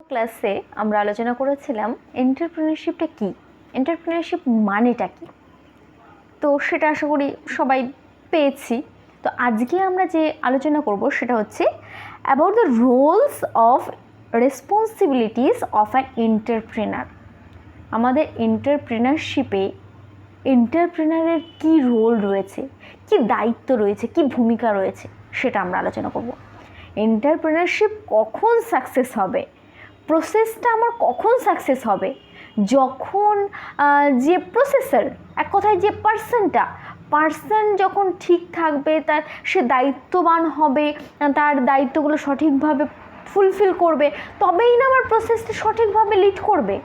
ক্লাসে আমরা আলোচনা করেছিলাম এন্টারপ্রেনারশিপটা কি, এন্টারপ্রেনারশিপ মানেটা কি। তো সেটা আশা করি সবাই পেয়েছি। তো আজকে আমরা যে আলোচনা করব সেটা হচ্ছে about the roles of responsibilities of an entrepreneur. আমাদের এন্টারপ্রেনারশিপে এন্টারপ্রেনারের কী রোল রয়েছে, কি দায়িত্ব রয়েছে, কি ভূমিকা রয়েছে, সেটা আমরা আলোচনা করব। এন্টারপ্রেনারশিপ কখন সাকসেস হবে, প্রসেসটা আমার কখন সাকসেস হবে, যখন যে প্রসেসর, এক কথায় যে পার্সন যখন ঠিক থাকবে, তার সে দায়িত্ববান হবে, তার দায়িত্বগুলো সঠিকভাবে ফুলফিল করবে, তবেই না আমার প্রসেসটা সঠিকভাবে লিড করবে।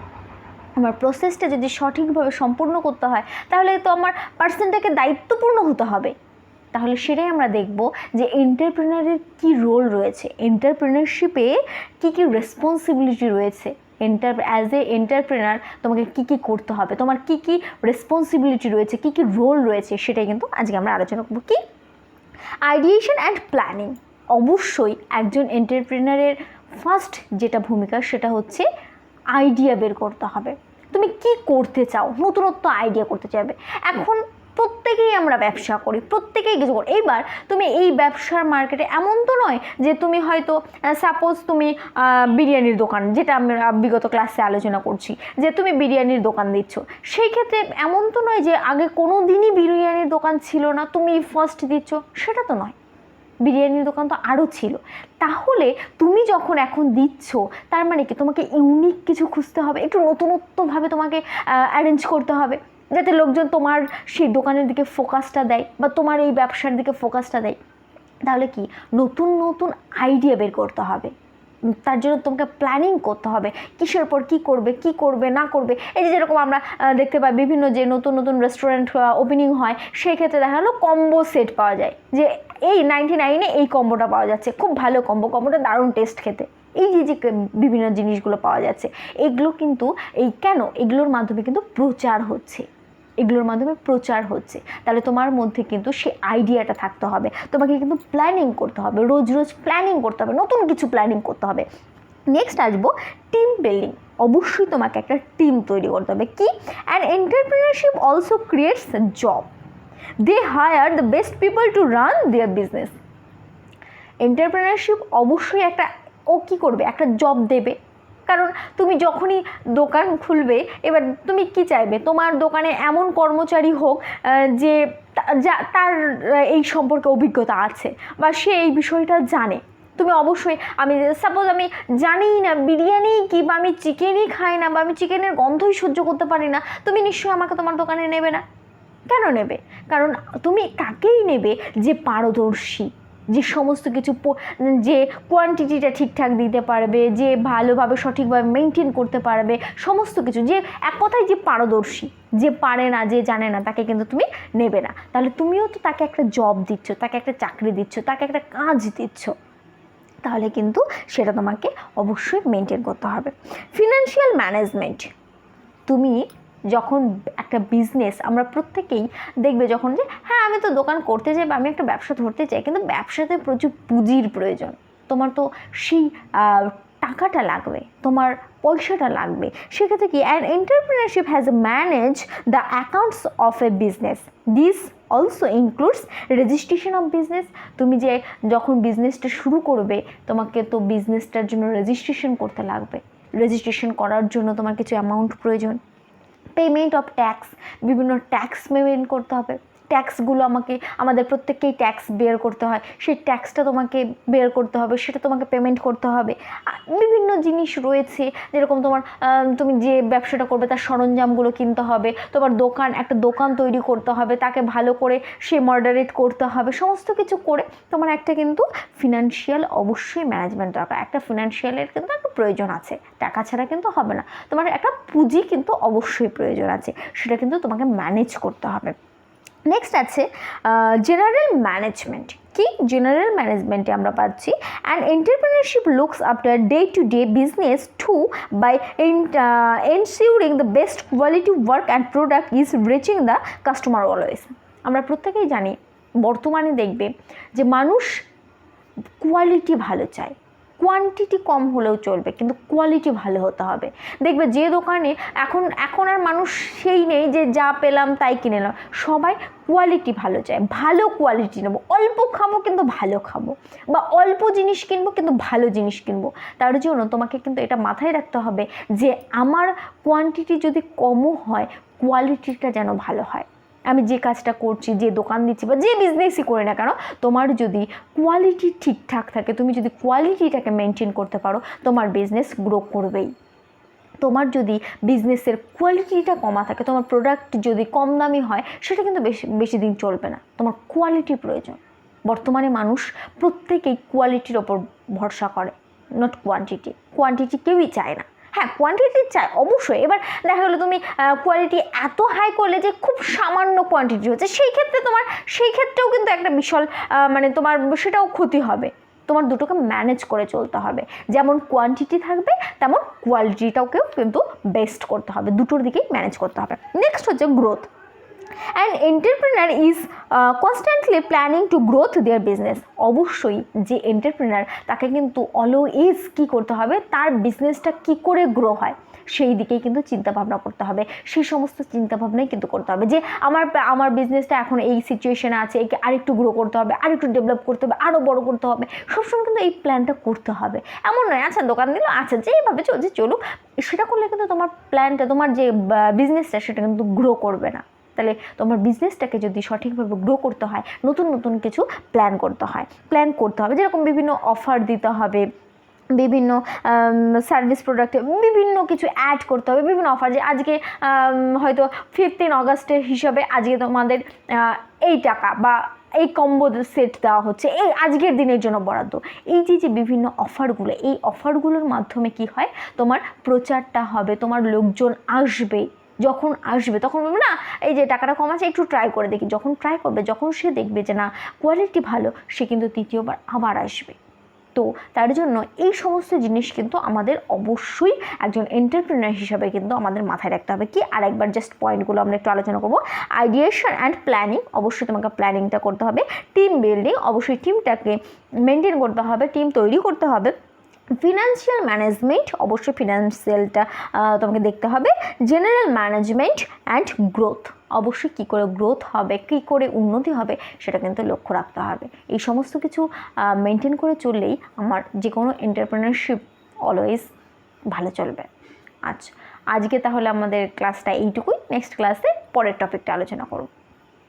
আমার প্রসেসটা যদি সঠিকভাবে সম্পূর্ণ করতে হয় তাহলে তো আমার পার্সনটাকে দায়িত্বপূর্ণ হতে হবে। তাহলে সেটাই আমরা দেখব যে এন্টারপ্রেনারের কী রোল রয়েছে, এন্টারপ্রেনারশিপে কী কী রেসপন্সিবিলিটি রয়েছে, অ্যাজ এ এন্টারপ্রেনার তোমাকে কী কী করতে হবে, তোমার কী কী রেসপন্সিবিলিটি রয়েছে, কী কী রোল রয়েছে, সেটাই কিন্তু আজকে আমরা আলোচনা করব। কি আইডিয়েশন অ্যান্ড প্ল্যানিং। অবশ্যই একজন এন্টারপ্রেনারের ফার্স্ট যেটা ভূমিকা সেটা হচ্ছে আইডিয়া বের করতে হবে। তুমি কি করতে চাও, নতুনত্ব আইডিয়া করতে চাইবে। এখন প্রত্যেকেই আমরা ব্যবসা করি, প্রত্যেকেই কিছু করি। এইবার তুমি এই ব্যবসার মার্কেটে এমন তো নয় যে তুমি হয়তো সাপোজ তুমি বিরিয়ানির দোকান, যেটা আমরা বিগত ক্লাসে আলোচনা করছি, যে তুমি বিরিয়ানির দোকান দিচ্ছ, সেই ক্ষেত্রে এমন তো নয় যে আগে কোনো দিনই বিরিয়ানির দোকান ছিল না, তুমি ফার্স্ট দিচ্ছ, সেটা তো নয়। বিরিয়ানির দোকান তো আরও ছিল। তাহলে তুমি যখন এখন দিচ্ছ, তার মানে কি তোমাকে ইউনিক কিছু খুঁজতে হবে, একটু নতুনত্বভাবে তোমাকে অ্যারেঞ্জ করতে হবে, যাতে লোকজন তোমার সেই দোকানের দিকে ফোকাসটা দেয় বা তোমার এই ব্যবসার দিকে ফোকাসটা দেয়। তাহলে কি নতুন নতুন আইডিয়া বের করতে হবে, তার জন্য তোমাকে প্ল্যানিং করতে হবে, কিসের পর কী করবে না করবে। এই যে যেরকম আমরা দেখতে পাই বিভিন্ন যে নতুন নতুন রেস্টুরেন্ট ওপেনিং হয়, সেই ক্ষেত্রে দেখা গেলো কম্বো সেট পাওয়া যায়, যে এই 99-এ এই কম্বোটা পাওয়া যাচ্ছে, খুব ভালো কম্বোটা দারুণ টেস্ট খেতে। এই যে বিভিন্ন জিনিসগুলো পাওয়া যাচ্ছে, এগুলো কিন্তু এগুলোর মাধ্যমে কিন্তু প্রচার হচ্ছে। তাহলে তোমার মধ্যে কিন্তু সেই আইডিয়াটা থাকতে হবে, তোমাকে কিন্তু প্ল্যানিং করতে হবে, রোজ প্ল্যানিং করতে হবে, নতুন কিছু প্ল্যানিং করতে হবে। নেক্সট আসবো টিম বিল্ডিং। অবশ্যই তোমাকে একটা টিম তৈরি করতে হবে। কি and entrepreneurship also creates job, they hire the best people to run their business. Entrepreneurship অবশ্যই কী করবে, একটা জব দেবে। কারণ তুমি যখনই দোকান খুলবে, এবার তুমি কি চাইবে, তোমার দোকানে এমন কর্মচারী হোক যে তার এই সম্পর্কে অভিজ্ঞতা আছে বা সে এই বিষয়টা জানে। তুমি অবশ্যই, আমি সাপোজ আমি জানিই না বিরিয়ানি কি, বা আমি চিকেনই খাই না, বা আমি চিকেনের গন্ধই সহ্য করতে পারি না, তুমি নিশ্চয়ই আমাকে তোমার দোকানে নেবে না। কেন নেবে? কারণ তুমি তাকেই নেবে যে পারদর্শী, যে সমস্ত কিছু যে কোয়ান্টিটিটা ঠিকঠাক দিতে পারবে, যে ভালোভাবে সঠিকভাবে মেনটেন করতে পারবে সমস্ত কিছু, যে এক কথায় যে পারদর্শী, যে পারে না, যে জানে না, তাকে কিন্তু তুমি নেবে না। তাহলে তুমিও তো তাকে একটা জব দিচ্ছ, তাকে একটা চাকরি দিচ্ছ, তাকে একটা কাজ দিচ্ছ, তাহলে কিন্তু সেটা তোমাকে অবশ্যই মেনটেন করতে হবে। Financial management. তুমি যখন একটা বিজনেস, আমরা প্রত্যেকেই দেখবে যখন যে হ্যাঁ আমি তো দোকান করতে চাই বা আমি একটা ব্যবসা ধরতে চাই, কিন্তু ব্যবসাতে প্রচুর পুঁজির প্রয়োজন, তোমার তো সেই টাকাটা লাগবে, তোমার পয়সাটা লাগবে। সেক্ষেত্রে কি an entrepreneurship has manage the accounts of A business, this also includes registration of business. তুমি যে যখন বিজনেসটা শুরু করবে, তোমাকে তো বিজনেসটার জন্য রেজিস্ট্রেশন করতে লাগবে, রেজিস্ট্রেশন করার জন্য তোমার কিছু অ্যামাউন্ট প্রয়োজন। পেমেন্ট অফ ট্যাক্স, বিভিন্ন ট্যাক্স পেমেন্ট করতে হবে, ট্যাক্সগুলো আমাদের প্রত্যেককেই ট্যাক্স বের করতে হয়, সেই ট্যাক্সটা তোমাকে বের করতে হবে, সেটা তোমাকে পেমেন্ট করতে হবে। বিভিন্ন জিনিস রয়েছে, যেরকম তুমি যে ব্যবসাটা করবে তার সরঞ্জামগুলো কিনতে হবে, তোমার একটা দোকান তৈরি করতে হবে, তাকে ভালো করে সে মডারেট করতে হবে, সমস্ত কিছু করে তোমার একটা কিন্তু ফিনান্সিয়াল অবশ্যই ম্যানেজমেন্ট দরকার, একটা ফিনান্সিয়ালের কিন্তু একটা প্রয়োজন আছে, টাকা ছাড়া কিন্তু হবে না, তোমার একটা পুঁজি কিন্তু অবশ্যই প্রয়োজন আছে, সেটা কিন্তু তোমাকে ম্যানেজ করতে হবে। নেক্সট আছে জেনারেল ম্যানেজমেন্ট। কি জেনারেল ম্যানেজমেন্টে আমরা পাচ্ছি and entrepreneurship looks after day to day business to by ensuring the best quality work and product is reaching the customer always. আমরা প্রত্যেকেই জানি বর্তমানে দেখবে যে মানুষ কোয়ালিটি ভালো চায়, কোয়ান্টিটি কম হলেও চলবে, কিন্তু কোয়ালিটি ভালো হতে হবে। দেখবে যে দোকানে এখন আর মানুষ সেই নেই যে যা পেলাম তাই কিনে নিলাম, সবাই কোয়ালিটি ভালো চায়, ভালো কোয়ালিটি নেবো, অল্প খাবো কিন্তু ভালো খাবো, বা অল্প জিনিস কিনবো কিন্তু ভালো জিনিস কিনবো। তার জন্য তোমাকে কিন্তু এটা মাথায় রাখতে হবে যে আমার কোয়ান্টিটি যদি কমও হয়, কোয়ালিটিটা যেন ভালো হয়। আমি যে কাজটা করছি, যে দোকান দিচ্ছি বা যে বিজনেসই করি না কেন, তোমার যদি কোয়ালিটি ঠিকঠাক থাকে, তুমি যদি কোয়ালিটিটাকে মেনটেন করতে পারো, তোমার বিজনেস গ্রো করবেই। তোমার যদি বিজনেসের কোয়ালিটিটা কমা থাকে, তোমার প্রোডাক্ট যদি কম দামি হয়, সেটা কিন্তু বেশি দিন চলবে না। তোমার কোয়ালিটি প্রয়োজন। বর্তমানে মানুষ প্রত্যেকেই কোয়ালিটির ওপর ভরসা করে, নট কোয়ান্টিটি। কোয়ান্টিটি কেউই চায় না। হ্যাঁ, কোয়ান্টিটি চাই অবশ্যই। এবার দেখা গেলো তুমি কোয়ালিটি এত হাই করলে যে খুব সামান্য কোয়ান্টিটি হচ্ছে, সেই ক্ষেত্রেও কিন্তু একটা বিশাল মানে তোমার সেটাও ক্ষতি হবে। তোমার দুটোকে ম্যানেজ করে চলতে হবে। যেমন কোয়ান্টিটি থাকবে, তেমন কোয়ালিটিটাকেও কিন্তু বেস্ট করতে হবে, দুটোর দিকেই ম্যানেজ করতে হবে। নেক্সট হচ্ছে growth. An entrepreneur is constantly planning to growth there business. অবশ্যই যে এন্টারপ্রেনার, তাকে কিন্তু অলওয়েজ কী করতে হবে, তার বিজনেসটা কী করে গ্রো হয় সেই দিকেই কিন্তু চিন্তাভাবনা করতে হবে। সেই সমস্ত চিন্তাভাবনাই কিন্তু করতে হবে যে আমার বিজনেসটা এখন এই সিচুয়েশনে আছে, একে আরেকটু গ্রো করতে হবে, আরেকটু ডেভেলপ করতে হবে, আরও বড় করতে হবে। সবসময় কিন্তু এই প্ল্যানটা করতে হবে। এমন নয় আচ্ছা দোকান দিল, আচ্ছা যেভাবে চলছে চলুক, সেটা করলে কিন্তু তোমার প্ল্যানটা, তোমার যে বিজনেসটা, সেটা কিন্তু গ্রো করবে না। তাহলে তোমার বিজনেসটাকে যদি সঠিকভাবে গ্রো করতে হয়, নতুন নতুন কিছু প্ল্যান করতে হবে। যেরকম বিভিন্ন অফার দিতে হবে, বিভিন্ন সার্ভিস প্রোডাক্টে বিভিন্ন কিছু অ্যাড করতে হবে, বিভিন্ন অফার। যে আজকে হয়তো 15 অগাস্টের হিসাবে আজকে তোমাদের এই টাকা বা এই কম্বো সেট দেওয়া হচ্ছে, এই আজকের দিনের জন্য বরাদ্দ। এই যে বিভিন্ন অফারগুলো, এই অফারগুলোর মাধ্যমে কি হয়, তোমার প্রচারটা হবে, তোমার লোকজন আসবে। যখন আসবে তখন বলবে না এই যে টাকাটা কম আছে, একটু ট্রাই করে দেখি। যখন ট্রাই করবে, যখন সে দেখবে যে না কোয়ালিটি ভালো, সে কিন্তু তৃতীয়বার আবার আসবে। তো তার জন্য এই সমস্ত জিনিস কিন্তু আমাদের অবশ্যই একজন এন্টারপ্রেনার হিসাবে কিন্তু আমাদের মাথায় রাখতে হবে। কি আরেকবার জাস্ট পয়েন্টগুলো আমরা একটু আলোচনা করবো। আইডিয়েশন অ্যান্ড প্ল্যানিং, অবশ্যই তোমাকে প্ল্যানিংটা করতে হবে। টিম বিল্ডিং, অবশ্যই টিমটাকে মেনটেন করতে হবে, টিম তৈরি করতে হবে। ফিনান্সিয়াল ম্যানেজমেন্ট, অবশ্যই ফিনান্সিয়ালটা তোমাকে দেখতে হবে। জেনারেল ম্যানেজমেন্ট অ্যান্ড গ্রোথ, অবশ্যই কী করে গ্রোথ হবে, কী করে উন্নতি হবে, সেটা কিন্তু লক্ষ্য রাখতে হবে। এই সমস্ত কিছু মেনটেন করে চললেই আমার যে কোনো এন্টারপ্রেনারশিপ অলওয়েজ ভালো চলবে। আচ্ছা, আজকে তাহলে আমাদের ক্লাসটা এইটুকুই। নেক্সট ক্লাসে পরের টপিকটা আলোচনা করব।